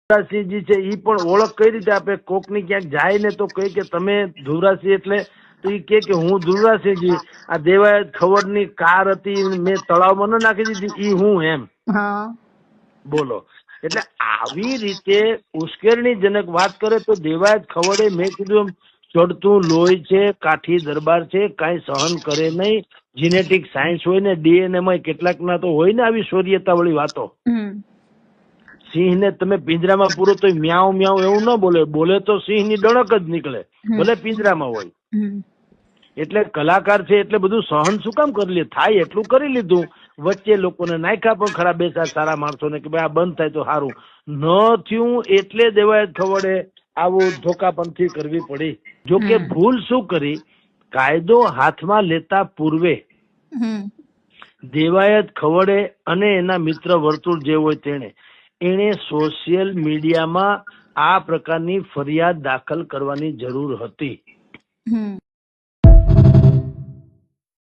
ધુવરાજસિંહજી છે એ પણ ઓળખ કઈ રીતે આપે? કોકની ક્યાંક જાય ને તો કહે કે તમે ધુવરાજસિંહ, એટલે તો એ કે હું ધુવરાજસિંહજી, આ દેવાયત ખવડની કાર હતી મેં તળાવમાં ન નાખી દીધી, ઈ હું એમ બોલો. એટલે આવી રીતે ઉશ્કેરણીજનક વાત કરે તો દેવાયત ખવડે મેં કીધું એમ ચડતું લોહી છે, કાઠી દરબાર છે, કાંઈ સહન કરે નહીં. જીનેટિક સાયન્સ હોય ને ડીએનએ માં કેટલાક ના તો હોય ને આવી શૌર્યતા વાળી વાતો. સિંહ ને તમે પિંજરામાં પૂરો તો મ્યાઉ મ્યાઉ એવું ન બોલે, બોલે તો સિંહ ની ડણક જ નીકળે, ભલે પિંજરામાં હોય. એટલે કલાકાર છે એટલે બધું સહન શું કામ કરી લે? થાય એટલું કરી લીધું. વચ્ચે લોકોને નાખ્યા પણ ખરા બે ચાર સારા માણસોને કે ભાઈ આ બંધ થાય તો સારું. ન થયું એટલે દેવાયત ખવડે આવું ધોકાપંથી કરવી પડી. જો કે ભૂલ શું કરી? કાયદો હાથમાં લેતા પૂર્વે દેવાયત ખવડે અને એના મિત્ર વર્તુળ જે હોય એણે સોશિયલ મીડિયામાં આ પ્રકારની ફરિયાદ દાખલ કરવાની જરૂર હતી.